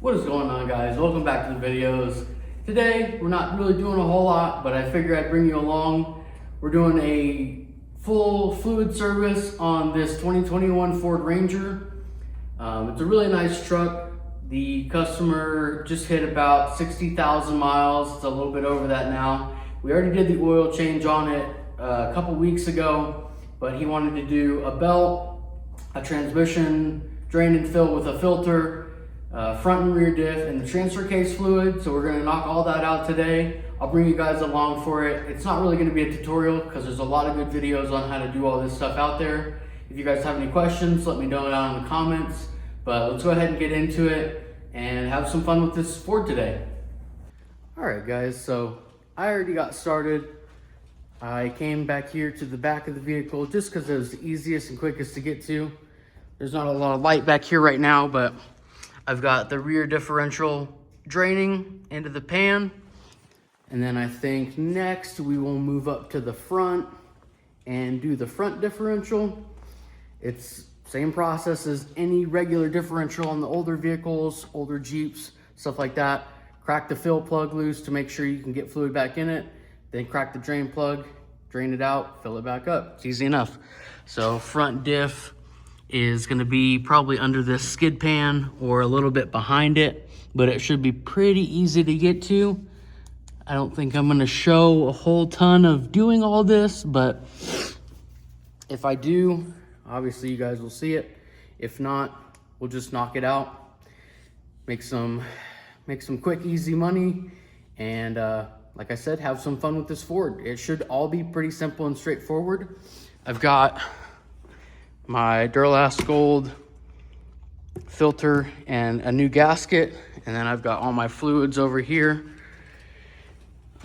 What is going on, guys? Welcome back to the videos. Today we're not really doing a whole lot, but I figured I'd bring you along. We're doing a full fluid service on this 2021 Ford Ranger. It's a really nice truck. The customer just hit about 60,000 miles. It's a little bit over that now. We already did the oil change on it a couple weeks ago, but he wanted to do a belt, a transmission, drain and fill with a filter, front and rear diff, and the transfer case fluid. So we're going to knock all that out today. I'll bring you guys along for it. It's not really going to be a tutorial because there's a lot of good videos on how to do all this stuff out there. If you guys have any questions, let me know down in the comments. But let's go ahead and get into it and have some fun with this Ford today. All right, guys, so I already got started. I came back here to the back of the vehicle just because it was the easiest and quickest to get to. There's not a lot of light back here right now, but I've got the rear differential draining into the pan. And then I think next we will move up to the front and do the front differential. It's same process as any regular differential on the older vehicles, older Jeeps, stuff like that. Crack the fill plug loose to make sure you can get fluid back in it. Then crack the drain plug, drain it out, fill it back up. It's easy enough. So front diff is gonna be probably under this skid pan or a little bit behind it, but it should be pretty easy to get to. I don't think I'm gonna show a whole ton of doing all this, but if I do, obviously you guys will see it. If not, we'll just knock it out, make some quick, easy money, and like I said, have some fun with this Ford. It should all be pretty simple and straightforward. I've got my Duralast Gold filter and a new gasket, and then I've got all my fluids over here.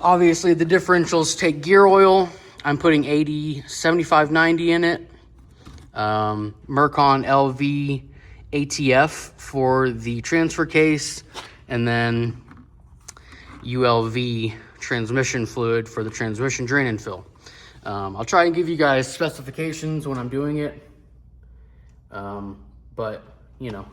Obviously the differentials take gear oil. I'm putting 7590 in it. Mercon LV ATF for the transfer case, and then ULV transmission fluid for the transmission drain and fill. I'll try and give you guys specifications when I'm doing it. But you know,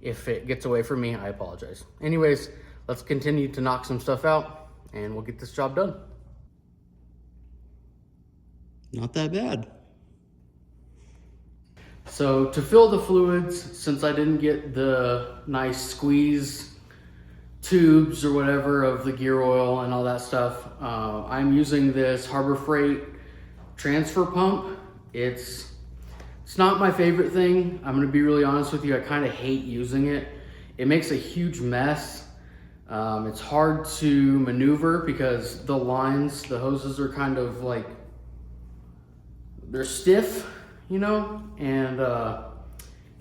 if it gets away from me, I apologize. Anyways, let's continue to knock some stuff out and we'll get this job done. Not that bad. So to fill the fluids, since I didn't get the nice squeeze tubes or whatever of the gear oil and all that stuff, I'm using this Harbor Freight transfer pump. It's not my favorite thing. I'm gonna be really honest with you. I kind of hate using it. It makes a huge mess. It's hard to maneuver because the lines, the hoses are kind of like, they're stiff, you know? And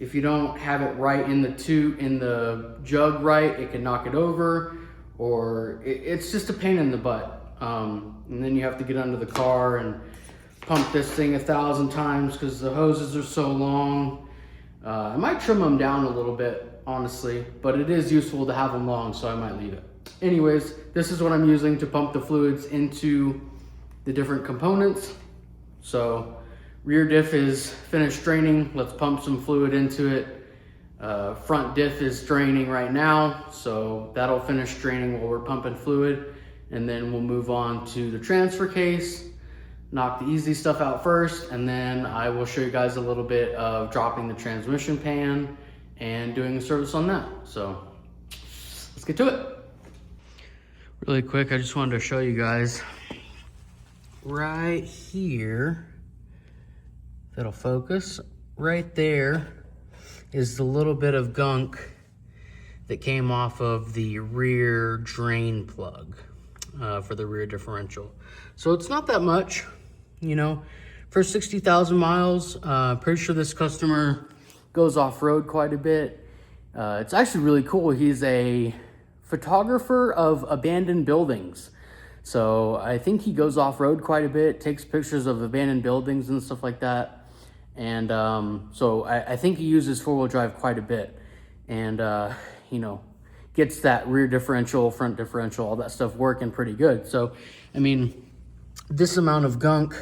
if you don't have it right in the jug right, it can knock it over, or it's just a pain in the butt. And then you have to get under the car and pump this thing 1,000 times because the hoses are so long. I might trim them down a little bit, honestly, but it is useful to have them long, so I might leave it. Anyways, this is what I'm using to pump the fluids into the different components. So rear diff is finished draining. Let's pump some fluid into it. Front diff is draining right now, so that'll finish draining while we're pumping fluid. And then we'll move on to the transfer case. Knock the easy stuff out first, and then I will show you guys a little bit of dropping the transmission pan and doing a service on that. So let's get to it. Really quick, I just wanted to show you guys right here, if it'll focus, right there is the little bit of gunk that came off of the rear drain plug for the rear differential. So it's not that much. You know, for 60,000 miles, pretty sure this customer goes off-road quite a bit. It's actually really cool. He's a photographer of abandoned buildings. So I think he goes off-road quite a bit, takes pictures of abandoned buildings and stuff like that. And so I think he uses four-wheel drive quite a bit. And, you know, gets that rear differential, front differential, all that stuff working pretty good. So, I mean, this amount of gunk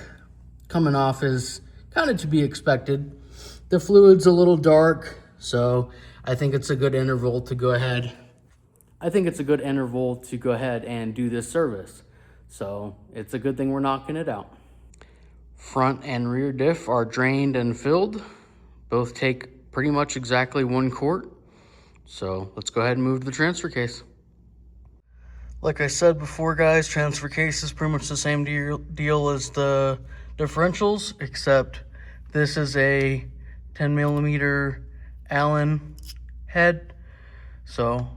coming off is kind of to be expected. The fluid's a little dark, so I think it's a good interval to go ahead I think it's a good interval to go ahead and do this service. So it's a good thing we're knocking it out. Front and rear diff are drained and filled. Both take pretty much exactly 1 quart. So let's go ahead and move to the transfer case. Like I said before, guys, transfer case is pretty much the same deal as the differentials, except this is a 10 millimeter Allen head. So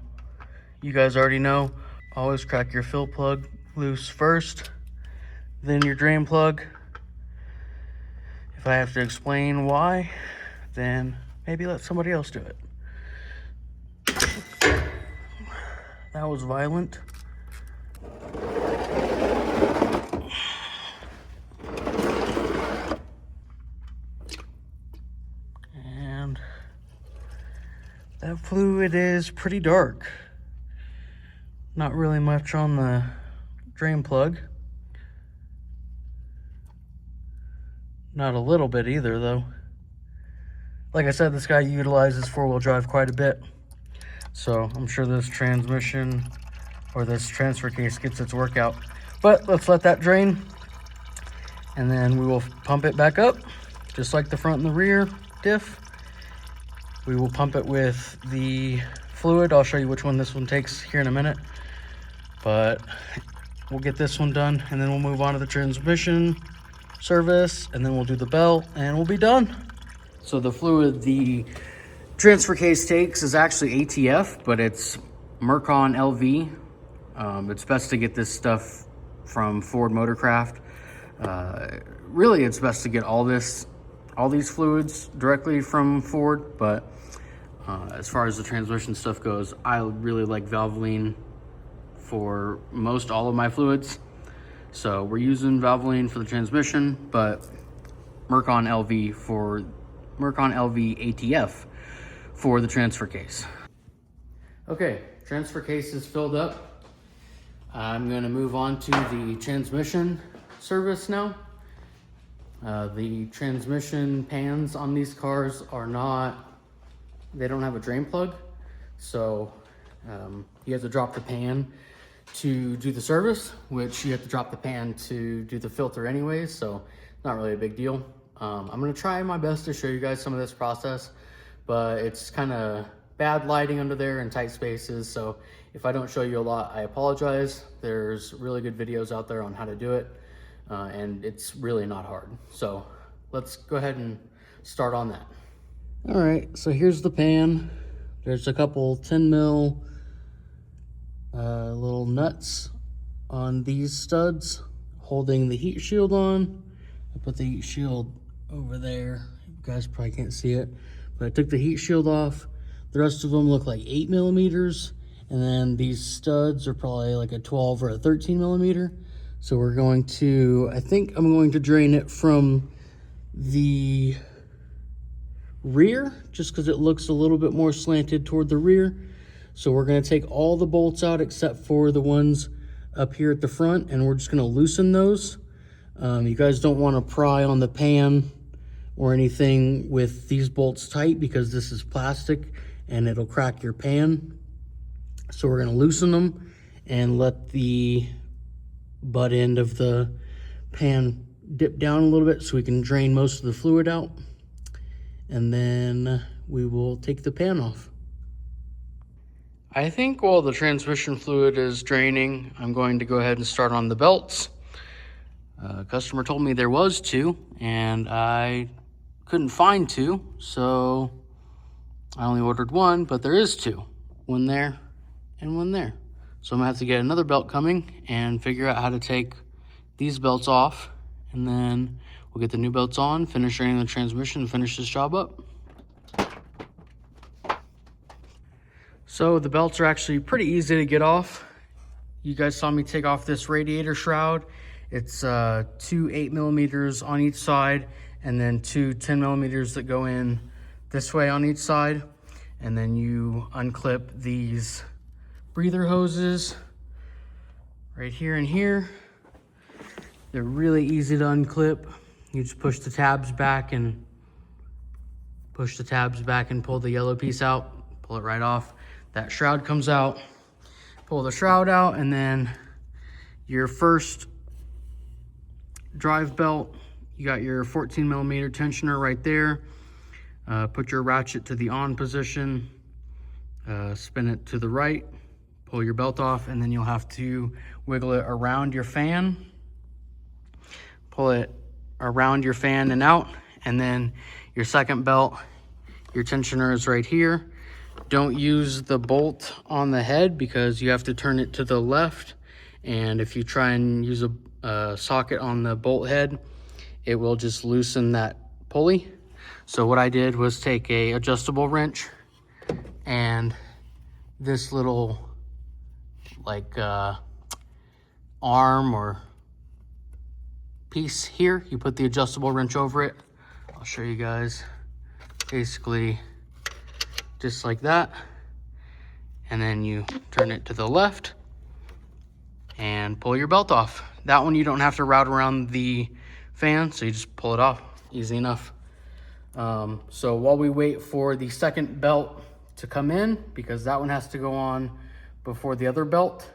you guys already know, always crack your fill plug loose first, then your drain plug. If I have to explain why, then maybe let somebody else do it. That was violent. And that fluid is pretty dark. Not really much on the drain plug. Not a little bit either, though. Like I said, this guy utilizes 4-wheel drive quite a bit. So I'm sure this transmission or this transfer case gets its workout. But let's let that drain. And then we will pump it back up, just like the front and the rear diff. We will pump it with the fluid. I'll show you which one this one takes here in a minute. But we'll get this one done, and then we'll move on to the transmission service, and then we'll do the belt, and we'll be done. So the fluid the transfer case takes is actually ATF, but it's Mercon LV. It's best to get this stuff from Ford Motorcraft. Really, it's best to get all these fluids directly from Ford, but as far as the transmission stuff goes, I really like Valvoline for most all of my fluids. So we're using Valvoline for the transmission, but Mercon LV ATF for the transfer case. Okay, transfer case is filled up. I'm going to move on to the transmission service now. The transmission pans on these cars they don't have a drain plug. So you have to drop the pan to do the service, which you have to drop the pan to do the filter anyways, so not really a big deal. I'm gonna try my best to show you guys some of this process, but it's kind of bad lighting under there and tight spaces, so if I don't show you a lot, I apologize. There's really good videos out there on how to do it, and it's really not hard. So let's go ahead and start on that. All right, so here's the pan. There's a couple 10 mil little nuts on these studs holding the heat shield on. I put the heat shield over there. You guys probably can't see it, but I took the heat shield off. The rest of them look like 8 millimeters, and then these studs are probably like a 12 or a 13 millimeter. So we're going to, I think I'm going to drain it from the rear, just because it looks a little bit more slanted toward the rear. So we're going to take all the bolts out except for the ones up here at the front, and we're just going to loosen those. You guys don't want to pry on the pan or anything with these bolts tight, because this is plastic and it'll crack your pan. So we're going to loosen them and let the butt end of the pan dip down a little bit so we can drain most of the fluid out. And then we will take the pan off. I think while the transmission fluid is draining, I'm going to go ahead and start on the belts. Customer told me there was 2, and I couldn't find 2, so I only ordered 1, but there is 2. 1 there and 1 there. So I'm gonna have to get another belt coming and figure out how to take these belts off, and then we'll get the new belts on, finish draining the transmission, and finish this job up. So the belts are actually pretty easy to get off. You guys saw me take off this radiator shroud. It's 2 8 millimeters on each side, and then 2 10 millimeters that go in this way on each side. And then you unclip these breather hoses right here and here. They're really easy to unclip. You just push the tabs back and pull the yellow piece out, pull it right off. That shroud comes out, pull the shroud out, and then your first drive belt, you got your 14mm tensioner right there. Put your ratchet to the on position, spin it to the right, pull your belt off, and then you'll have to wiggle it around your fan. Pull it around your fan and out, and then your second belt, your tensioner is right here. Don't use the bolt on the head because you have to turn it to the left, and if you try and use a socket on the bolt head, it will just loosen that pulley. So what I did was take a adjustable wrench and this little like arm or piece here, you put the adjustable wrench over it. I'll show you guys. Basically just like that, and then you turn it to the left and pull your belt off. That one you don't have to route around the fan, so you just pull it off, easy enough. So while we wait for the second belt to come in, because that one has to go on before the other belt,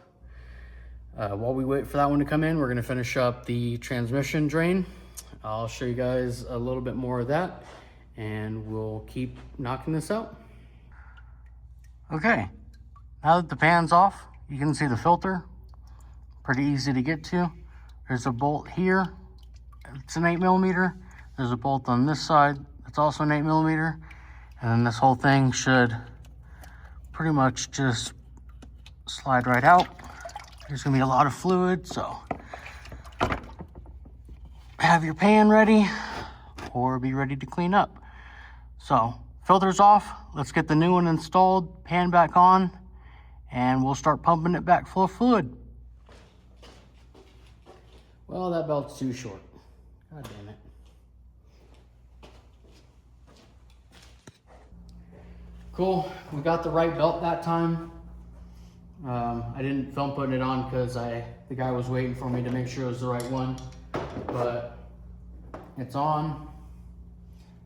while we wait for that one to come in, we're going to finish up the transmission drain. I'll show you guys a little bit more of that, and we'll keep knocking this out. Okay, now that the pan's off, you can see the filter. Pretty easy to get to. There's a bolt here. It's an 8mm. There's a bolt on this side. It's also an 8mm. And then this whole thing should pretty much just slide right out. There's gonna be a lot of fluid, so have your pan ready or be ready to clean up. So filter's off. Let's get the new one installed, pan back on, and we'll start pumping it back full of fluid. Well, that belt's too short. God damn it. Cool, we got the right belt that time. I didn't film putting it on because the guy was waiting for me to make sure it was the right one, but it's on.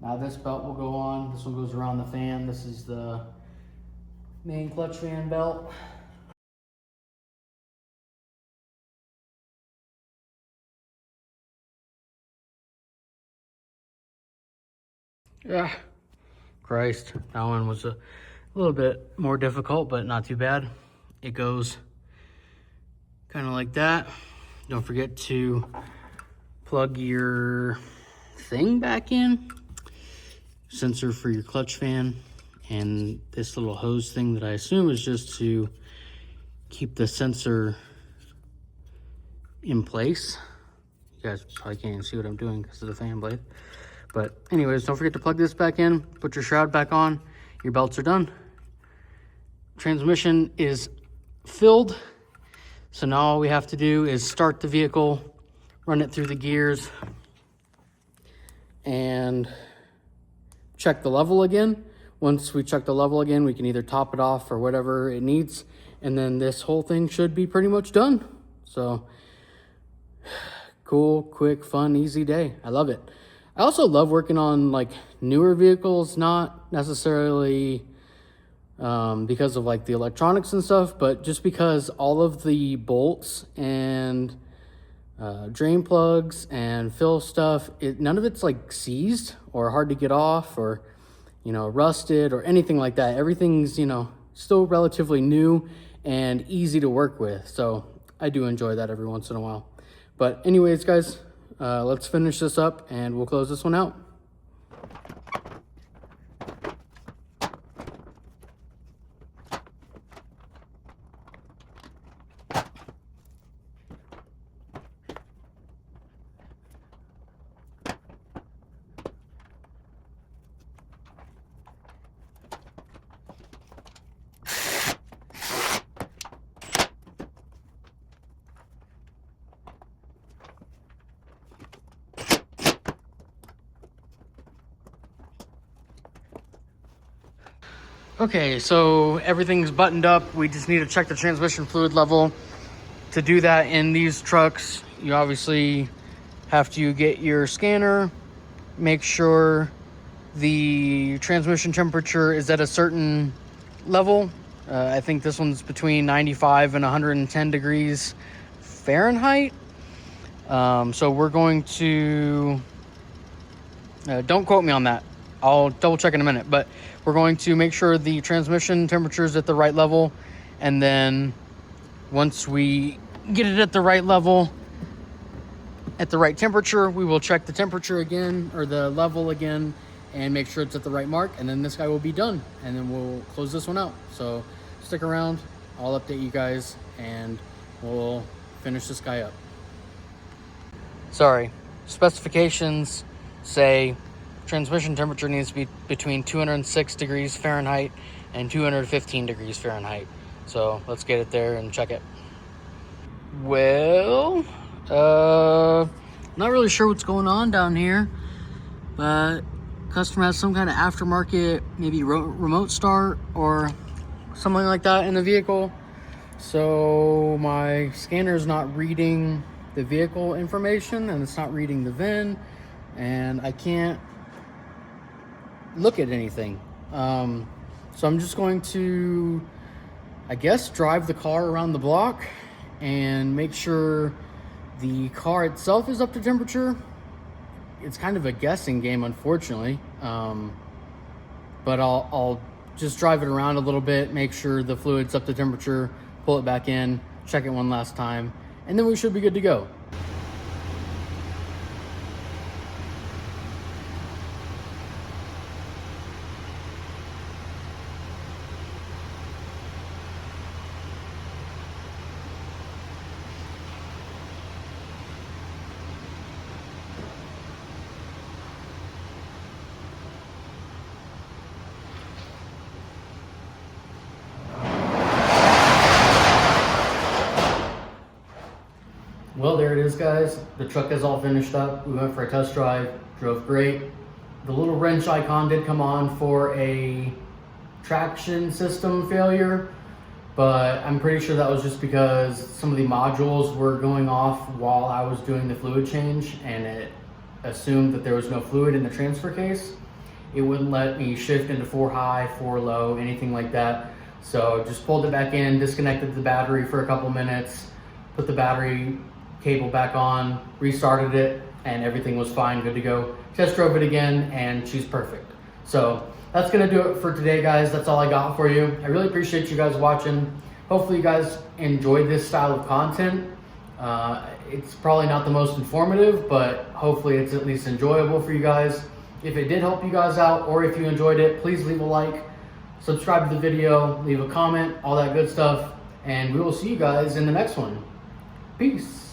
Now this belt will go on. This one goes around the fan. This is the main clutch fan belt. Yeah, Christ, that one was a little bit more difficult, but not too bad. It goes kind of like that. Don't forget to plug your thing back in. Sensor for your clutch fan, and this little hose thing that I assume is just to keep the sensor in place. You guys probably can't even see what I'm doing because of the fan blade. But anyways, don't forget to plug this back in, put your shroud back on, your belts are done. Transmission is filled, so now all we have to do is start the vehicle, run it through the gears, and check the level again. Once we check the level again, we can either top it off or whatever it needs, and then this whole thing should be pretty much done. So cool, quick, fun, easy day. I love it. I also love working on like newer vehicles, not necessarily because of like the electronics and stuff, but just because all of the bolts and drain plugs and fill stuff, none of it's like seized or hard to get off or, you know, rusted or anything like that. Everything's, you know, still relatively new and easy to work with. So I do enjoy that every once in a while. But anyways, guys, let's finish this up and we'll close this one out. Okay, so everything's buttoned up. We just need to check the transmission fluid level. To do that in these trucks, you obviously have to get your scanner, make sure the transmission temperature is at a certain level. I think this one's between 95 and 110 degrees Fahrenheit. So we're going to, don't quote me on that. I'll double check in a minute, but we're going to make sure the transmission temperature is at the right level. And then once we get it at the right level, at the right temperature, we will check the temperature again, or the level again, and make sure it's at the right mark. And then this guy will be done, and then we'll close this one out. So stick around, I'll update you guys, and we'll finish this guy up. Sorry, specifications say transmission temperature needs to be between 206 degrees Fahrenheit and 215 degrees Fahrenheit. So let's get it there and check it. Well, not really sure what's going on down here, but customer has some kind of aftermarket, maybe remote start or something like that in the vehicle. So my scanner is not reading the vehicle information, and it's not reading the VIN, and I can't look at anything. So I'm just going to, I guess, drive the car around the block and make sure the car itself is up to temperature. It's kind of a guessing game, unfortunately, but I'll just drive it around a little bit, make sure the fluid's up to temperature, pull it back in, check it one last time, and then we should be good to go. Well, there it is, guys. The truck is all finished up. We went for a test drive, drove great. The little wrench icon did come on for a traction system failure, but I'm pretty sure that was just because some of the modules were going off while I was doing the fluid change, and it assumed that there was no fluid in the transfer case. It wouldn't let me shift into 4 high, 4 low, anything like that. So just pulled it back in, disconnected the battery for a couple minutes, put the battery cable back on, restarted it, and everything was fine, good to go. Test drove it again, and she's perfect. So that's gonna do it for today, guys. That's all I got for you. I really appreciate you guys watching. Hopefully you guys enjoy this style of content. It's probably not the most informative, but hopefully it's at least enjoyable for you guys. If it did help you guys out, or if you enjoyed it, please leave a like, subscribe to the video, leave a comment, all that good stuff, and we will see you guys in the next one. Peace.